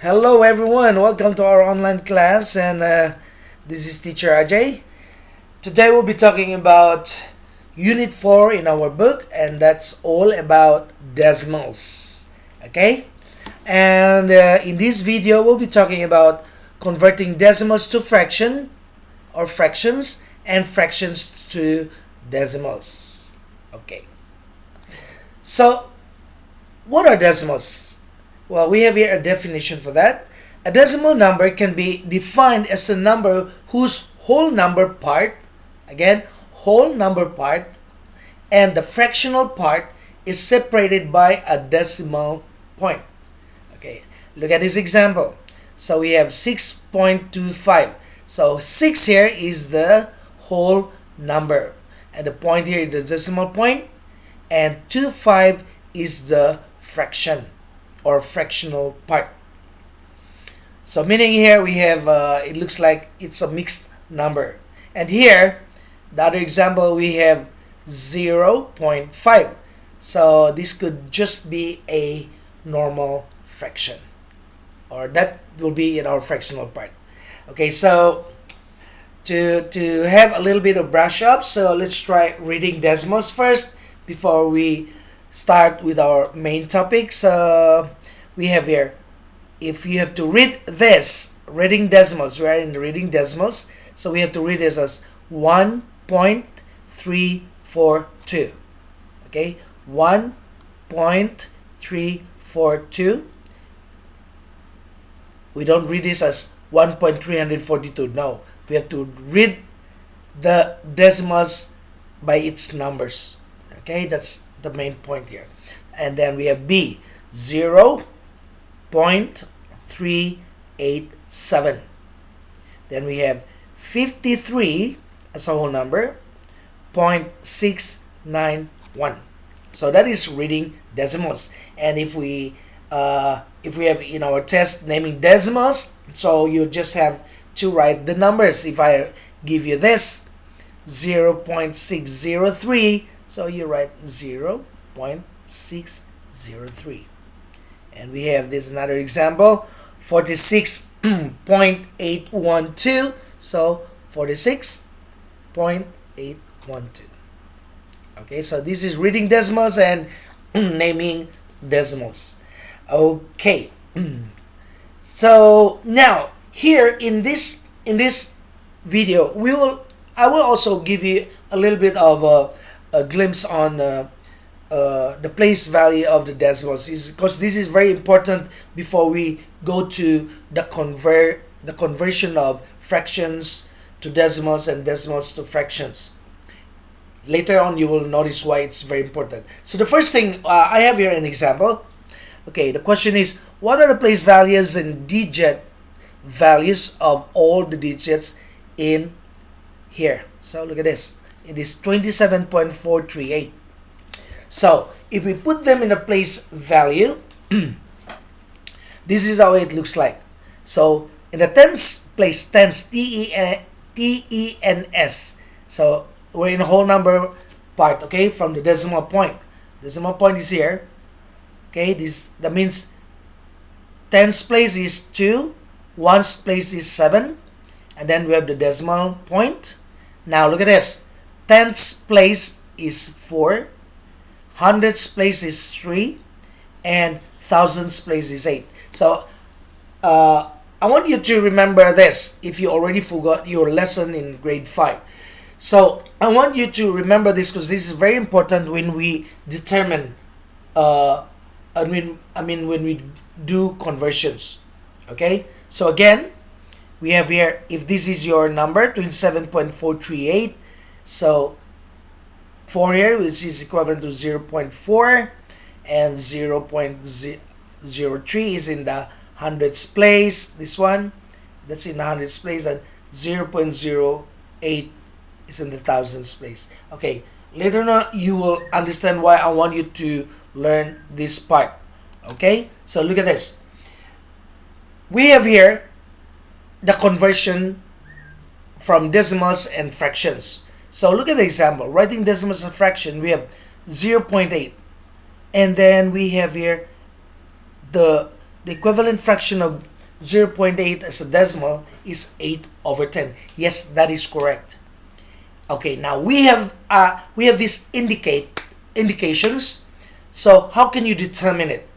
Hello everyone, welcome to our online class and this is teacher Ajay. Today we'll be talking about unit 4 in our book and that's all about decimals. Okay? And in this video we'll be talking about converting decimals to fraction or fractions and fractions to decimals. Okay. So, what are decimals? Well, we have here a definition for that. A decimal number can be defined as a number whose whole number part, again, whole number part, and the fractional part is separated by a decimal point. Okay, look at this example. So we have 6.25. So 6 here is the whole number. And the point here is the decimal point. And 25 is the fraction or fractional part. So meaning here we have, it looks like it's a mixed number. And here, the other example, we have 0.5. So this could just be a normal fraction. Or that will be in our fractional part. Okay, so to have a little bit of brush up, so let's try reading decimals first before we start with our main topic. So we have here, if you have to read this, reading decimals, we are in the reading decimals, so we have to read this as 1.342. Okay, 1.342. We don't read this as 1.342. No, we have to read the decimals by its numbers. Okay, that's the main point here. And then we have B, 0.387. Then we have 53 as a whole number, 0.691. So that is reading decimals. And if we have in our test naming decimals, so you just have to write the numbers. If I give you this 0.603, so you write 0.603. And we have this another example, 46.812. So 46.812. Okay, so this is reading decimals and naming decimals. Okay. So now here in this video, I will also give you a little bit of a glimpse on the place value of the decimals, because this is very important before we go to the conversion of fractions to decimals and decimals to fractions. Later on you will notice why it's very important. So the first thing, I have here an example. Okay, the question is, what are the place values and digit values of all the digits in here? So look at this. It is 27.438. So if we put them in a place value, this is how it looks like. So in the tens place, tens, T-E-N-S. So we're in a whole number part, okay, from the decimal point. Decimal point is here. Okay, that means tens place is 2, ones place is 7, and then we have the decimal point. Now look at this. Tens place is 4, hundreds place is 3, and thousands place is 8. So I want you to remember this if you already forgot your lesson in grade 5. So I want you to remember this because this is very important when we determine when we do conversions. Okay, so again, we have here, if this is your number 27.438, so 4 here, which is equivalent to 0.4, and 0.03 is in the hundreds place. This one, that's in the hundreds place, and 0.08 is in the thousands place. Okay, later on you will understand why I want you to learn this part. Okay, so look at this. We have here the conversion from decimals and fractions. So look at the example. Writing decimals and fraction, we have 0.8. And then we have here the the equivalent fraction of 0.8 as a decimal is 8 over 10. Yes, that is correct. Okay, now we have these indications. So how can you determine it?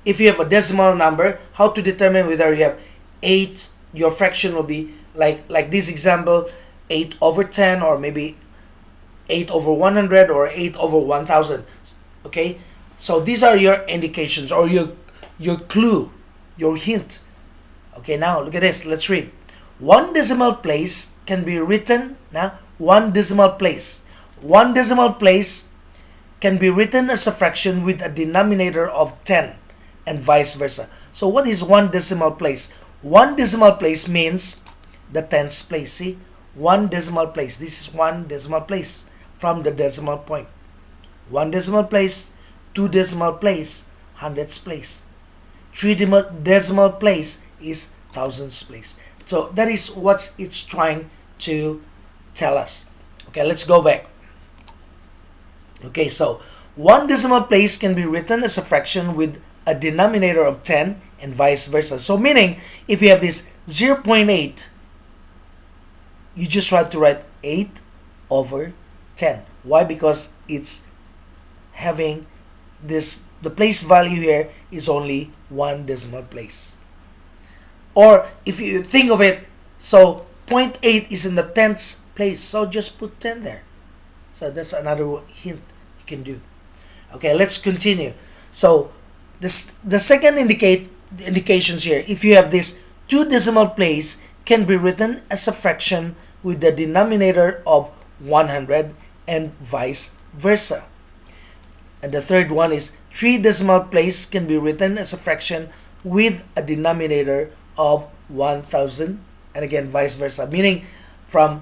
If you have a decimal number, how to determine whether you have 8, your fraction will be like this example, 8 over 10, or maybe 8 over 100, or 8 over 1000. Okay, so these are your indications, or your clue, your hint. Okay, now look at this. Let's read. One decimal place can be written now. One decimal place can be written as a fraction with a denominator of 10, and vice versa. So what is one decimal place? One decimal place means the tens place. See, one decimal place. This is one decimal place from the decimal point. One decimal place, two decimal place, hundreds place. Three decimal place is thousands place. So that is what it's trying to tell us. Okay, let's go back. Okay, so one decimal place can be written as a fraction with a denominator of 10, and vice versa. So meaning, if you have this 0.8, you just have to write 8 over 10. Why? Because it's having this, the place value here is only one decimal place. Or if you think of it, so 0.8 is in the tenths place, so just put 10 there. So that's another hint you can do. Okay, let's continue. So the second indications here, if you have this two decimal place, can be written as a fraction with the denominator of 100, and vice versa. And the third one is three decimal place can be written as a fraction with a denominator of 1000, and again vice versa, meaning from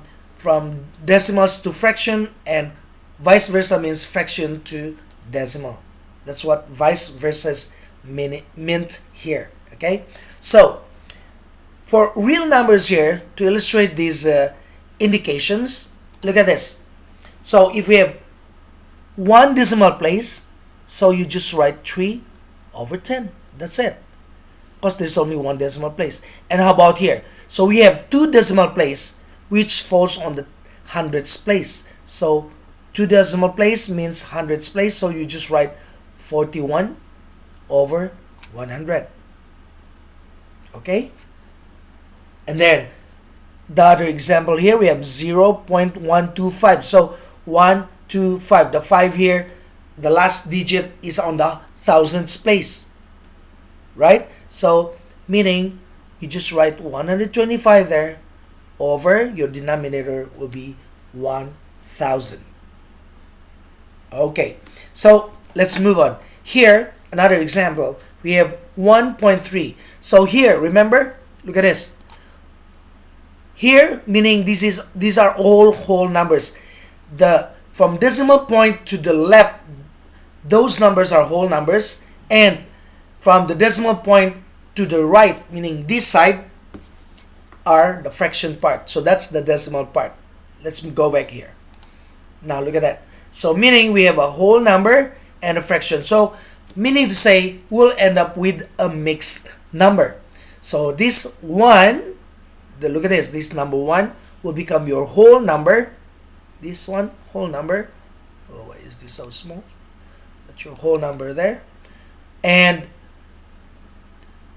decimals to fraction, and vice versa means fraction to decimal. That's what vice versa meant here. Okay, so for real numbers here, to illustrate these indications, look at this. So if we have one decimal place, so you just write 3 over 10. That's it, because there's only one decimal place. And how about here? So we have two decimal place, which falls on the hundreds place. So two decimal place means hundreds place, so you just write 41 over 100. Okay, and then the other example here, we have 0.125. So 125, the 5 here, the last digit is on the thousands place, right? So meaning you just write 125 there, over your denominator will be 1000. Okay, so let's move on. Here, another example, we have 1.3. So here, remember, look at this. Here, meaning these are all whole numbers. From decimal point to the left, those numbers are whole numbers, and from the decimal point to the right, meaning this side, are the fraction part. So that's the decimal part. Let's go back here. Now look at that. So meaning we have a whole number and a fraction. So meaning to say we'll end up with a mixed number. So this one, look at this, this number 1 will become your whole number. This one, whole number. Oh, why is this so small? That's your whole number there. And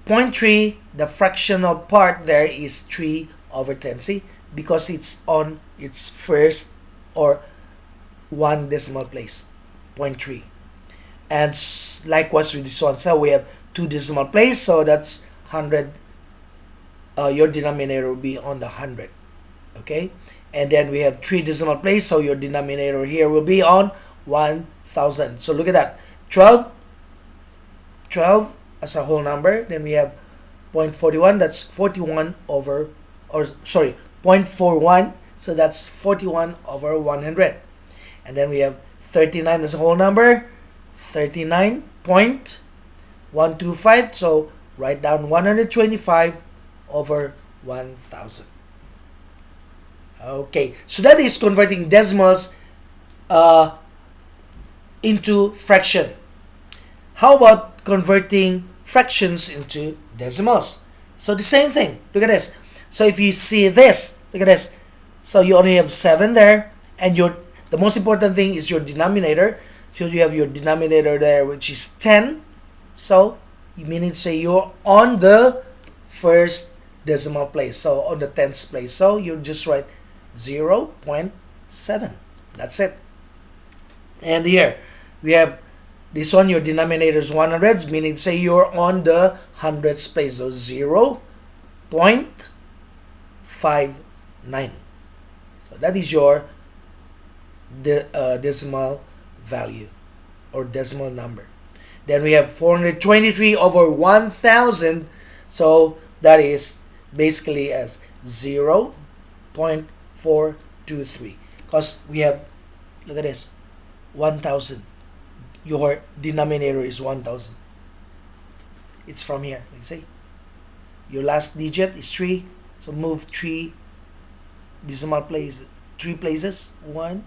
0.3, the fractional part there is 3 over 10. See, because it's on its first or one decimal place, 0.3. And likewise with this one, so we have two decimal place, so that's 100. Your denominator will be on the 100. Okay, and then we have three decimal place, so your denominator here will be on 1000. So look at that, 12 as a whole number. Then we have 0.41, that's 41 over, or sorry, 0.41, so that's 41 over 100. And then we have 39 as a whole number, 39.125, so write down 125 over 1000. Okay, so that is converting decimals into fraction. How about converting fractions into decimals. So the same thing. Look at this. So if you see this, look at this. So you only have 7 there, and the most important thing is your denominator. So you have your denominator there, which is 10. So you mean to say you're on the first decimal place, so on the tens place. So you just write 0.7. That's it. And here we have this one, your denominator is 100, meaning say you're on the hundreds place, so 0.59. So that is your decimal value or decimal number. Then we have 423 over 1000, so that is basically as 0.423, because we have, look at this, 1000. Your denominator is 1000. It's from here. Let's see. Your last digit is 3, so move 3 decimal place, 3 places. 1,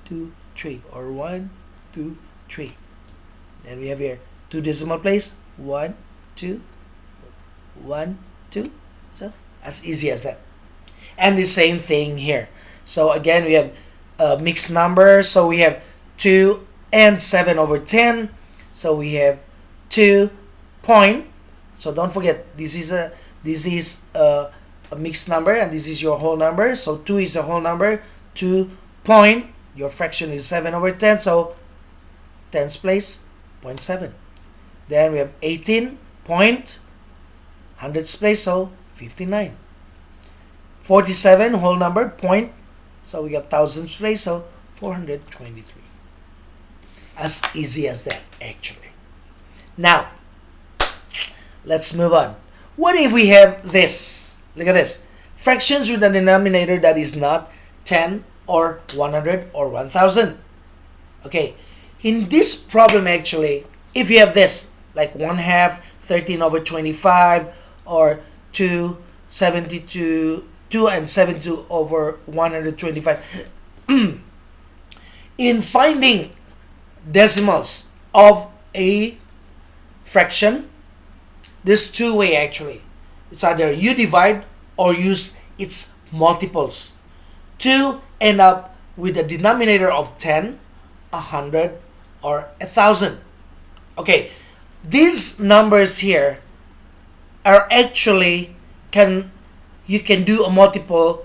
2, 3, or 1, 2, 3. Then we have here 2 decimal place. 1, 2, 1, 2. So as easy as that. And the same thing here. So again, we have mixed numbers. So we have 2 and 7 over 10. So we have 2 point. So don't forget, this is a mixed number, and this is your whole number. So 2 is a whole number. 2 point. Your fraction is 7 over 10. So tens place, 0.7. Then we have 18 point, hundreds place, so 59. 47 whole number, point. So we got thousands place, so 423. As easy as that, actually. Now, let's move on. What if we have this? Look at this. Fractions with a denominator that is not 10 or 100 or 1000. Okay. In this problem, actually, if you have this, like 1/2, 13 over 25, or 2 and 72 over 125. In finding decimals of a fraction, there's 2 ways actually. It's either you divide or use its multiples to end up with a denominator of 10, 100, or 1000. Okay, these numbers here are actually you can do a multiple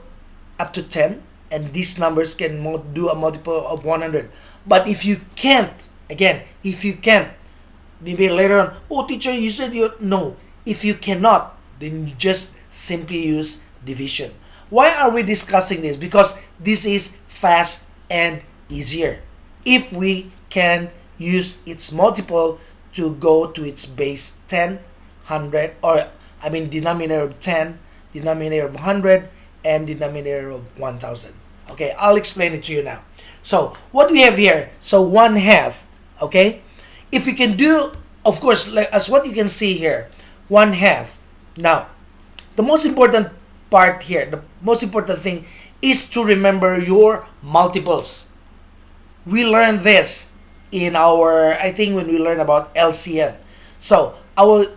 up to 10, and these numbers can do a multiple of 100. But if you can't, again, if you can't, maybe later on, oh teacher, you said no. If you cannot, then you just simply use division. Why are we discussing this? Because this is fast and easier. If we can use its multiple to go to its base 10, 100, or denominator of 10, denominator of 100, and denominator of 1000. Okay, I'll explain it to you now. So what we have here, so 1/2, okay? If we can do, of course, like as what you can see here, 1/2. Now, the most important part here, the most important thing is to remember your multiples. We learned this in I think when we learn about LCM. So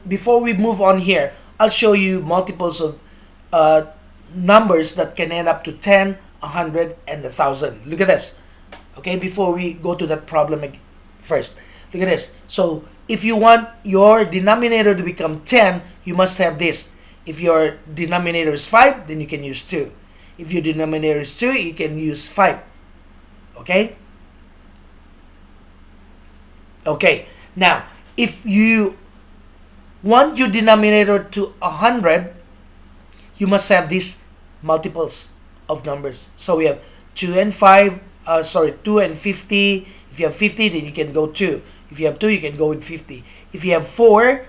before we move on here, I'll show you multiples of numbers that can end up to 10, 100, and 1000. Look at this. Okay, before we go to that problem first, look at this. So if you want your denominator to become 10, you must have this. If your denominator is 5, then you can use 2. If your denominator is 2, you can use 5. Okay? Okay. Now, if you want your denominator to 100, you must have these multiples of numbers. So we have 2 and 5, 2 and 50. If you have 50, then you can go 2. If you have 2, you can go with 50. If you have 4,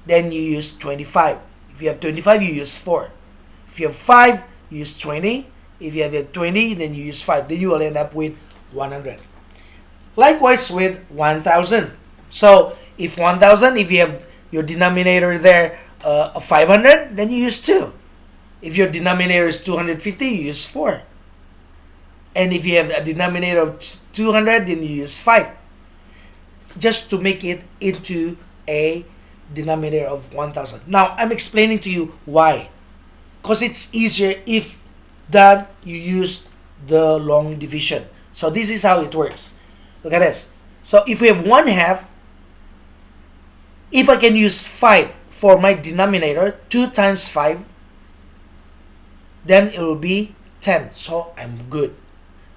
then you use 25. If you have 25, you use 4. If you have 5, you use 20. If you have 20, then you use 5. Then you will end up with 100. Likewise with 1000. So if 1000, if you have your denominator there 500, then you use 2. If your denominator is 250, you use 4. And if you have a denominator of 200, then you use 5. Just to make it into a denominator of 1000. Now, I'm explaining to you why. Because it's easier if that you use the long division. So this is how it works. Look at this. So if we have 1/2, if I can use 5 for my denominator, 2 times 5, then it will be 10. So I'm good.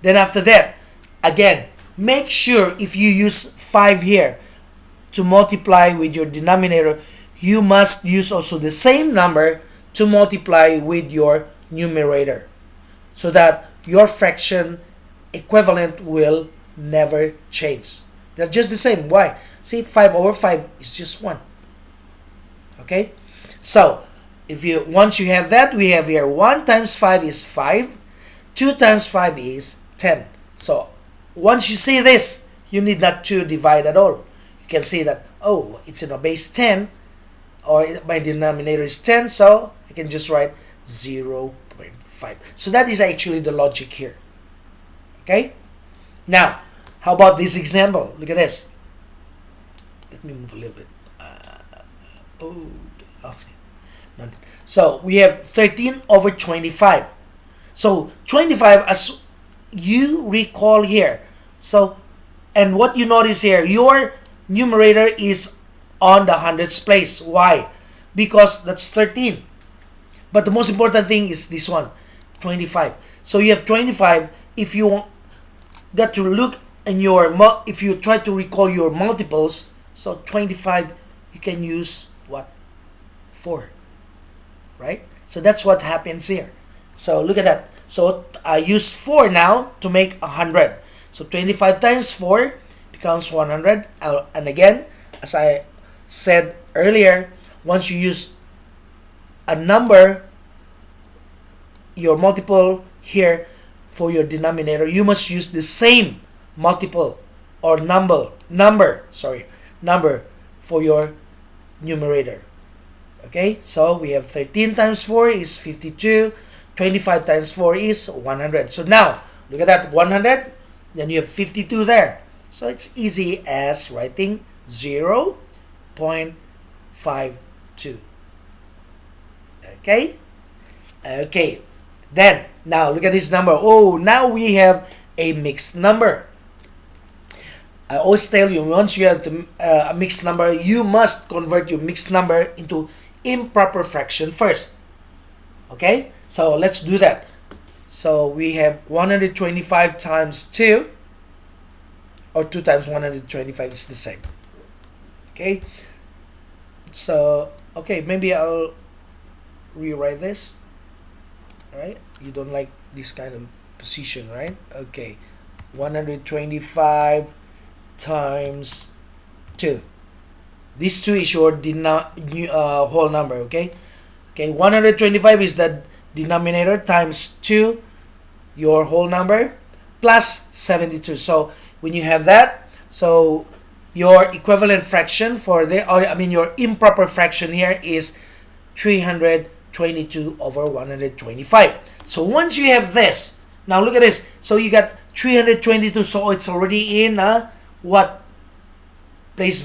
Then after that, again, make sure if you use 5 here to multiply with your denominator, you must use also the same number to multiply with your numerator, so that your fraction equivalent will never change. They're just the same. Why? See, 5 over 5 is just 1. Okay? So, once you have that, we have here 1 times 5 is 5. 2 times 5 is 10. So, once you see this, you need not to divide at all. You can see that, oh, it's in a base 10, or my denominator is 10, so I can just write 0.5. So that is actually the logic here. Okay? Now, how about this example? Look at this. Let me move a little bit. Okay. No. So we have 13 over 25. So 25, as you recall here. So, and what you notice here, your numerator is on the hundreds place. Why? Because that's 13. But the most important thing is this one, 25. So you have 25. If you got to look in if you try to recall your multiples, so 25, you can use what? 4. Right? So that's what happens here. So look at that. So I use 4 now to make 100. So 25 times 4 becomes 100. And again, as I said earlier, once you use a number, your multiple here for your denominator, you must use the same multiple or number for your numerator. Okay, so we have 13 times 4 is 52, 25 times 4 is 100. So now, look at that, 100, then you have 52 there. So it's easy as writing 0.52. Okay? Okay. Then, now look at this number. Oh, now we have a mixed number. I always tell you, once you have a mixed number, you must convert your mixed number into improper fraction first. Okay? So, let's do that. So, we have 125 times 2, or 2 times 125 is the same. Okay? So, okay, maybe I'll rewrite this. Right? You don't like this kind of position, right? Okay. 125 times 2. This 2 is your whole number, okay? Okay, 125 is the denominator times 2, your whole number, plus 72. So, when you have that, so your equivalent fraction for your improper fraction here is 322 over 125. So once you have this, now look at this. So you got 322. So it's already in what place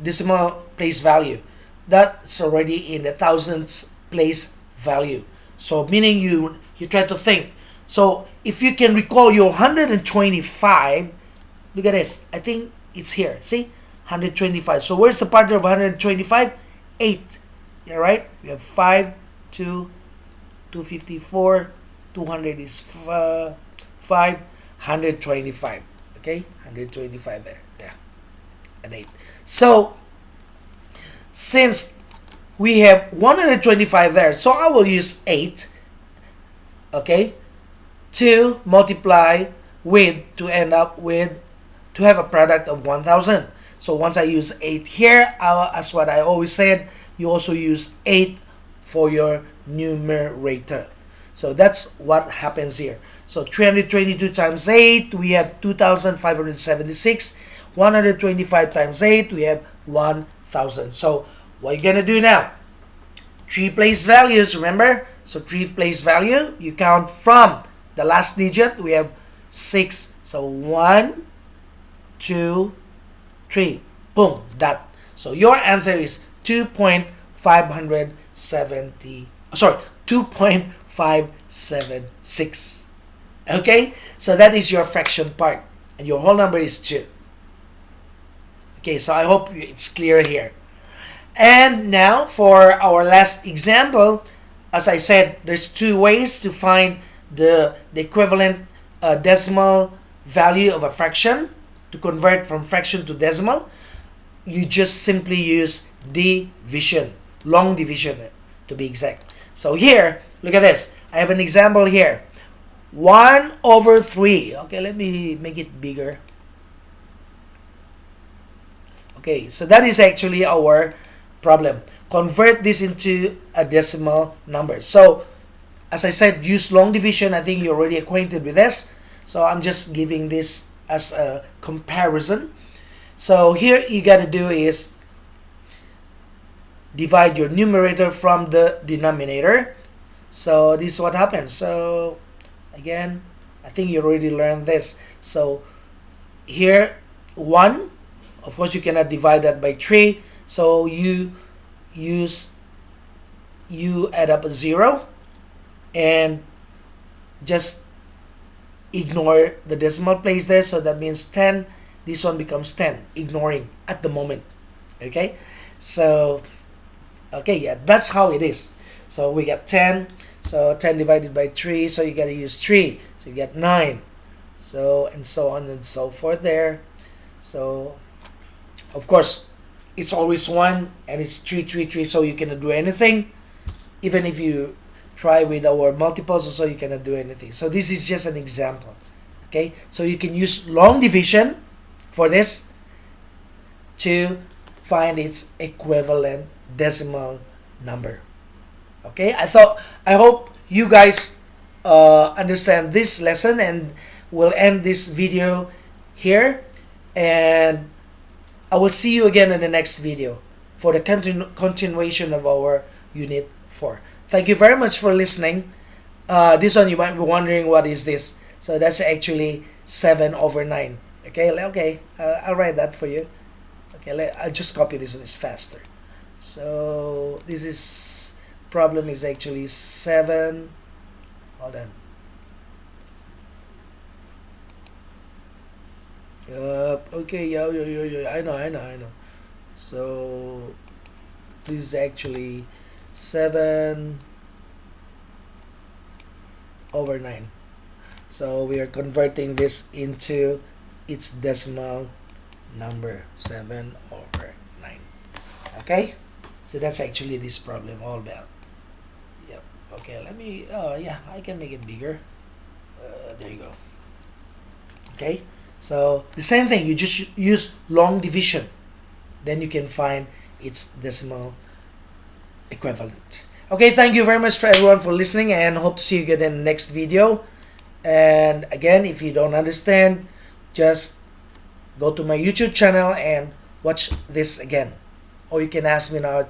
decimal place value. That's already in the thousands place value. So meaning you try to think. So if you can recall your 125, look at this. I think it's here. See, 125. So where's the part of 125? 8. Yeah, right? We have 5, 2, 254, 200 is 5, 125. Okay? 125 there. Yeah. And 8. So, since we have 125 there, so I will use 8, okay, to multiply with, to have a product of 1000. So once I use 8 here, as what I always said, you also use 8 for your numerator. So that's what happens here. So 322 times 8, we have 2,576. 125 times 8, we have 1,000. So what are you going to do now? 3 place values, remember? So 3 place value, you count from the last digit, we have 6. So 1, 2, 3. Boom, that. So your answer is 2.570, sorry, 2.576. Okay, so that is your fraction part, and your whole number is 2. Okay, so I hope it's clear here. And now for our last example, as I said, there's two ways to find the equivalent decimal value of a fraction. To convert from fraction to decimal, you just simply use division, long division to be exact. So here, look at this. I have an example here. 1/3. Okay, let me make it bigger. Okay, so that is actually our problem. Convert this into a decimal number. So, as I said, use long division. I think you're already acquainted with this. So, I'm just giving this as a comparison. So, here you got to do is divide your numerator from the denominator. So, this is what happens. So, again, I think you already learned this. So, here, 1. Of course, you cannot divide that by 3. So, you add up a 0 and just ignore the decimal place there. So, that means 10. This one becomes 10, ignoring at the moment. Okay? So, okay, yeah, that's how it is. So, we got 10. So, 10 divided by 3. So, you got to use 3. So, you get 9. So, and so on and so forth there. So, of course, it's always 1 and it's 3, 3, 3, so you cannot do anything. Even if you try with our multiples also, you cannot do anything. So this is just an example. Okay, so you can use long division for this to find its equivalent decimal number. Okay, I hope you guys understand this lesson, and we'll end this video here, and I will see you again in the next video for the continuation of our Unit 4. Thank you very much for listening. This one you might be wondering what is this. So that's actually 7/9. Okay, I'll write that for you. Okay, I'll just copy this one, it's faster. So this is, problem is actually 7, hold on. Okay, yeah, I know. So this is actually 7/9. So we are converting this into its decimal number, 7/9. Okay, so that's actually this problem all about. Yep. Okay, let me, yeah, I can make it bigger. There you go. Okay, so the same thing, you just use long division, then you can find its decimal equivalent. Okay, thank you very much for everyone for listening, and hope to see you again in the next video. And again, if you don't understand, just go to my YouTube channel and watch this again, or you can ask me in our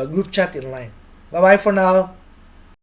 group chat in line. Bye bye for now.